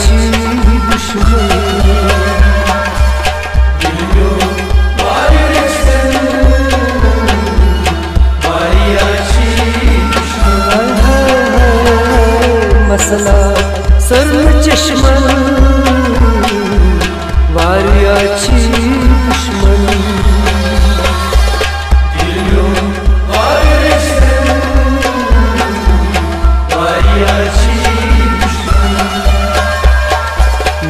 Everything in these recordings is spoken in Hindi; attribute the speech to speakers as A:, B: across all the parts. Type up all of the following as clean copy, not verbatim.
A: वाऱ्याची दुश्मन मसला सर्व चष्मन वाऱ्याची दुश्मन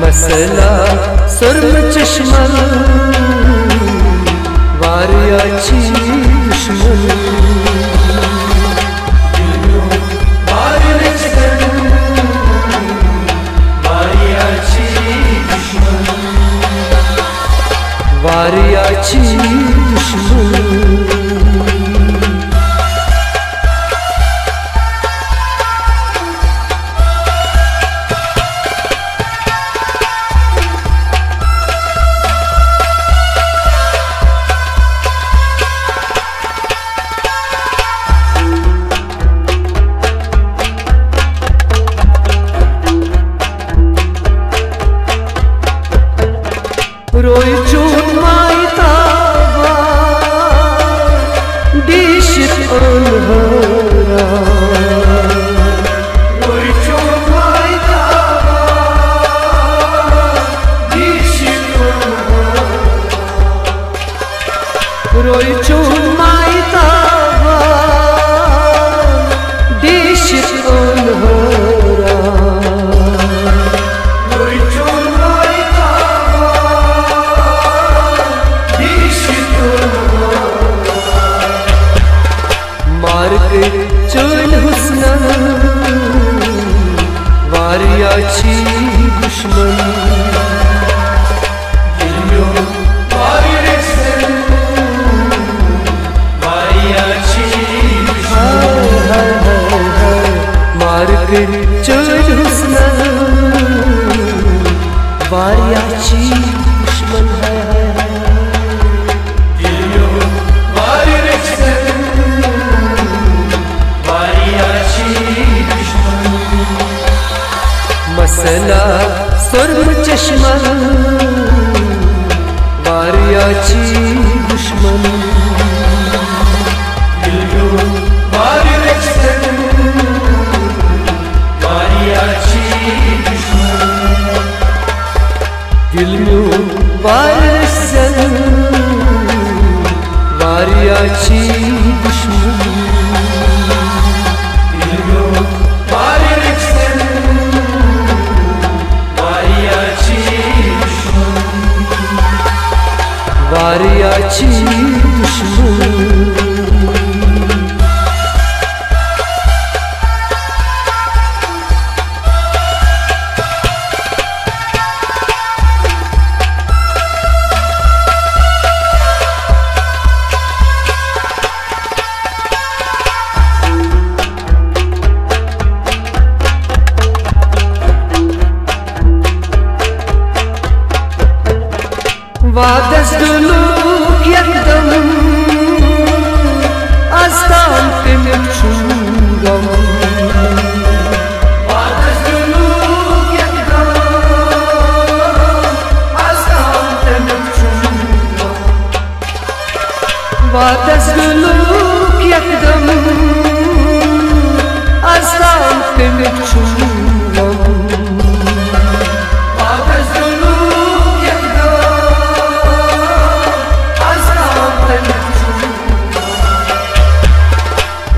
A: मसला सर्व चष्मन वाऱ्याची दुश्मन वाऱ्याची दुश्मन रोयचून मायतावा दिशित अनहरा रोयचून मायतावा दिशित अनहरा रोयचून मायतावा दिशित अनहरा चल हुस्न वाऱ्याची दुश्मन मार्ग चल हुस्न वाऱ्याची दुश्मन मसला सर्व चष्मन वाऱ्याची दुश्मन दिलम्यो वारसन वाऱ्याची दुश्मन वाऱ्याची दुश्मन वादस दुलूक यकदम आस्तान पे मिठूंगा वादस दुलूक यकदम आस्तान पे मिठूंगा वादस दुलूक यकदम आस्तान पे मिठूंगा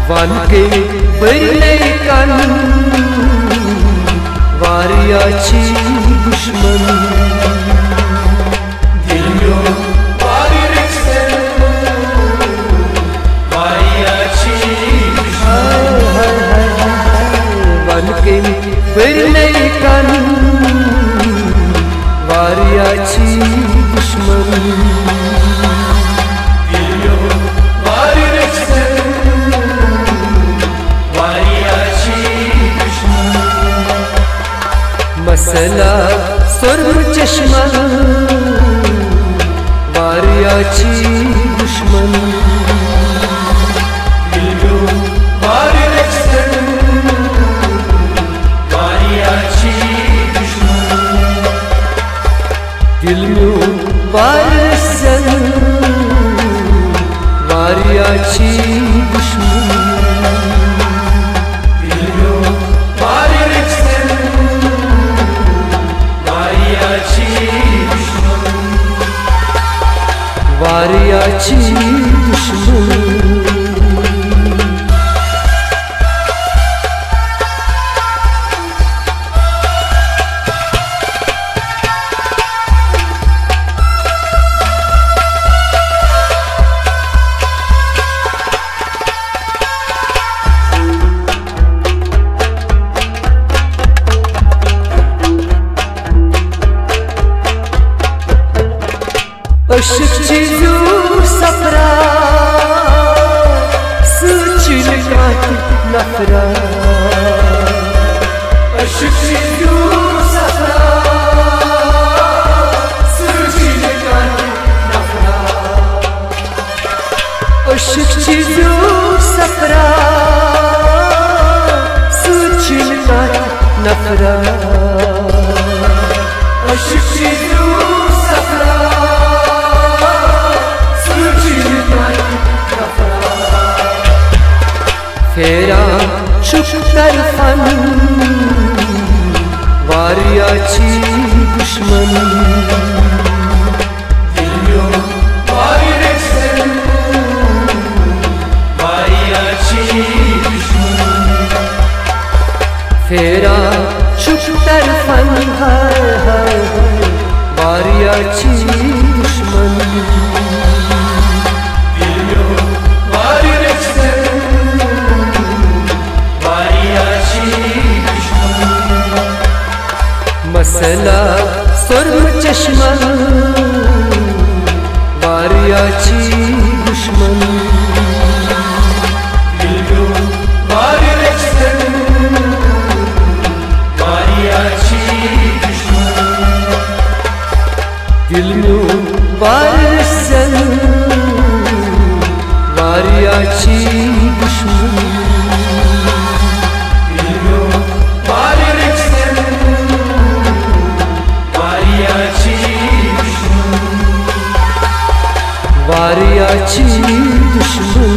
A: वानके बैले कान वाऱ्याची दुश्मन दिल्यो वाऱ्याची वानके बैले कान वाऱ्याची दुश्मन मसला सर्व चष्मन वाऱ्याची दुश्मन
B: वाऱ्याची दुश्मन
A: दिलम्यो वारसन वारियाची दुश्मन दिलम्यो वारसन वारियाची दुश्मन वारियाची दुश्मन अशकची दूर सफरा सूचिल काटी नफरा अशकची दूर सफरा सूचिल काटी नफरा अशकची दूर सफरा सूचिल काटी नफरा अशकची दूर सफरा फेरा चुप तरफन वारियाची दुश्मन दिलम्यो वारसन वारियाची दुश्मन फेरा चुप तरफन वारियाची दुश्मन मसला सुर्म चष्मा वारियाची दुश्मन दिलम्यो वारसन वारियाची दुश्मन दिलम्यो वारसन वारियाची दुश्मन वारियाची दुश्मन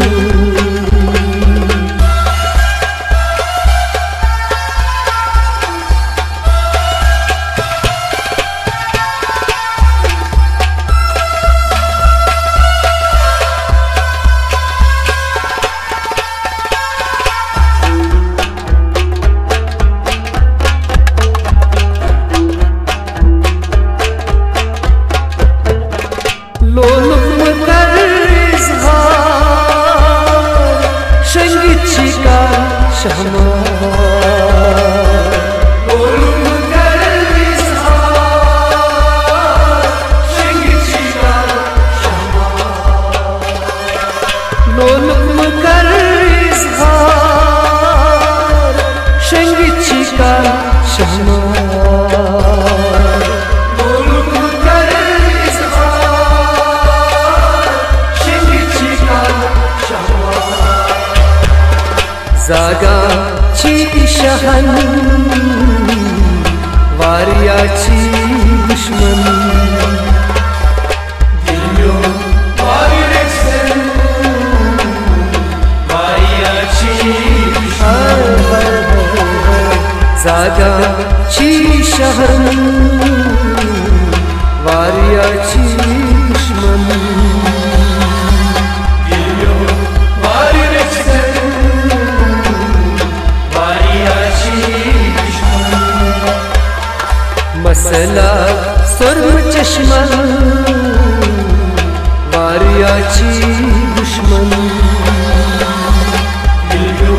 A: जागाची शहन वारियाची दुश्मन दिलम्यो वारसन वारियाची दुश्मन जागाची शहन वारियाची दुश्मन मसला सुर्म चष्मा वारियाची दुश्मन दिलम्यो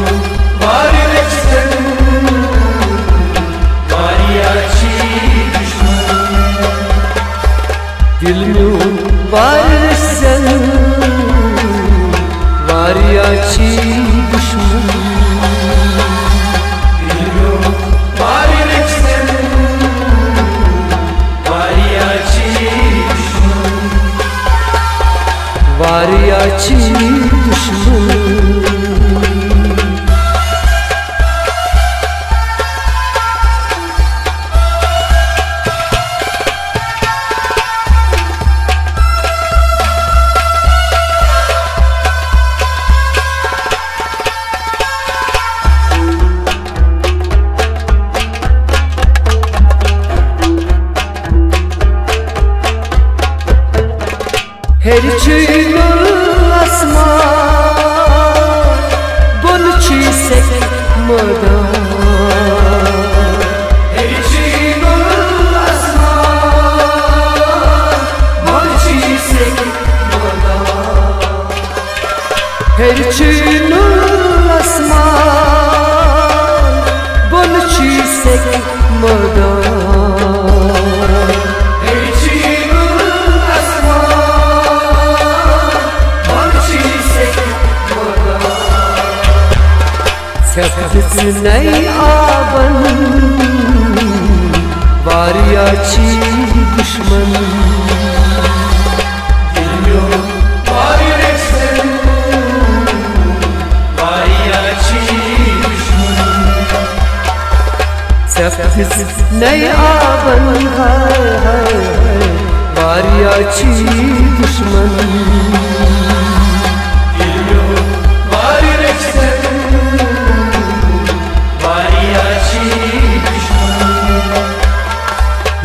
A: वारसन वारियाची दुश्मन दिलम्यो वारसन वारियाची दुश्मन वारियाची दुश्मन her çiğnul asman bunu çiğsek moda her çiğnul asman bunu çiğsek moda her çiğnul asman bunu çiğsek moda Sepetine aban var ya çi düşman geliyor var yürekten var ya çi düşman sepetine aban var ya çi düşman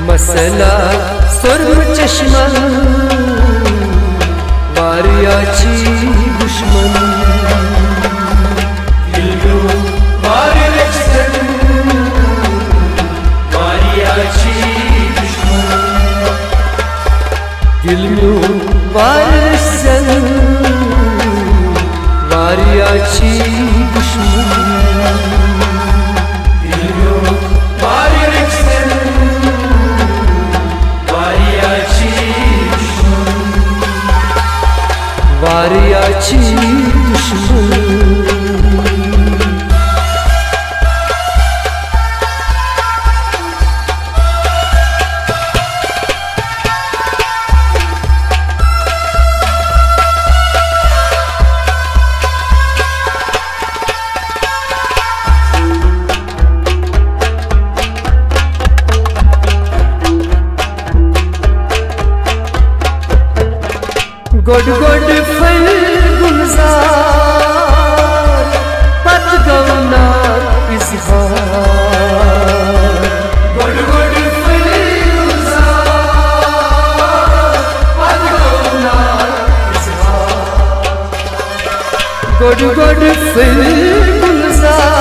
A: Mesela sorma çeşmen var ya çi düşman Gülgün var yürekten var ya çi düşman Gülgün var sen var ya çi düşman var ya çi düşman गोड गोड फल गुलजार पत गवना इजहार गोड गोड फल गुलजार पत गवना इजहार गोड गोड फल गुलजार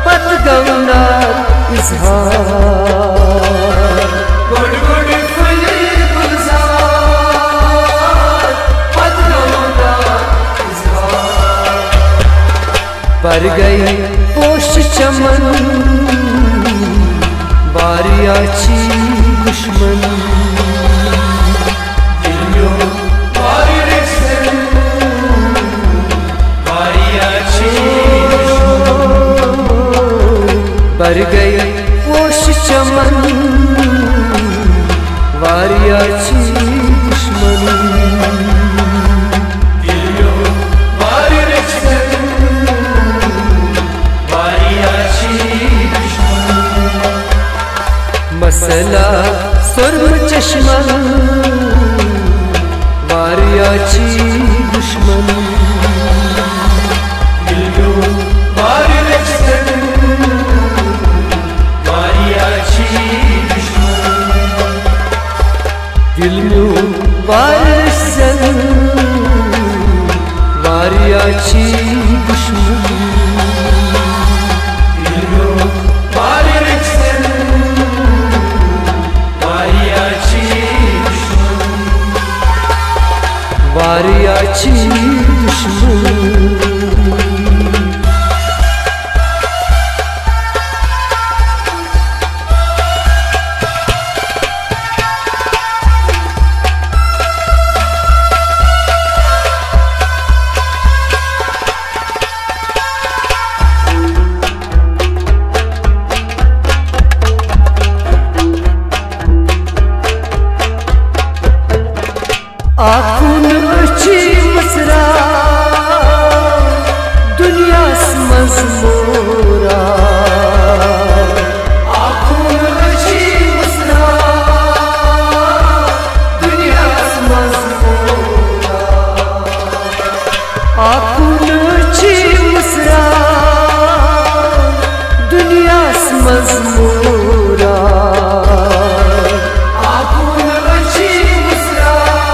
A: पत गवना इजहार गोड गोड पर गई पोश चमन बारिया छी दुश्मन पर गई पोश चमन बारिया छी दुश्मन मसला सुर्म चश्मन var ya çi düşman Gülgün var yürekten var ya çi düşman Gülgün var sen var ya çi düşman var ya çi düşman Akun içi mısra dünyası mazmura Akun içi mısra dünyası mazmura Akun içi mısra dünyası mazmura Akun içi mısra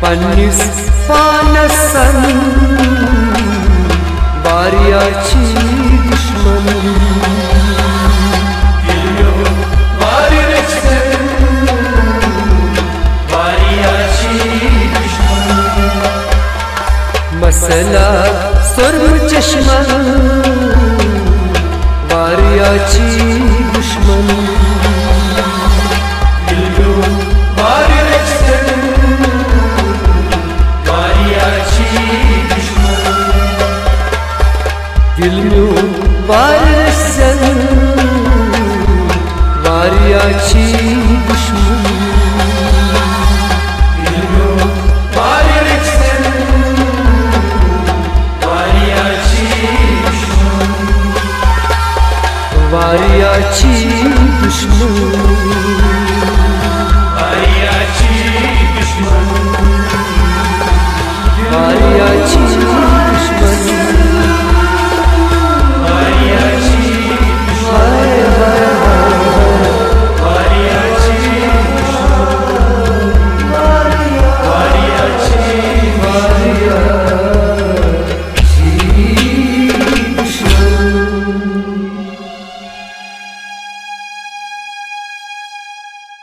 A: अन्नीस पानसन वार्याची दुश्मन
B: दिल्यो वारी रचन वार्याची दुश्मन
A: मसला सुर्म चष्मा वार्याची दुश्मन
B: दिल्यो वारी रचन वार्याची दुश्मन
A: दिल्यो वारसन वार्याची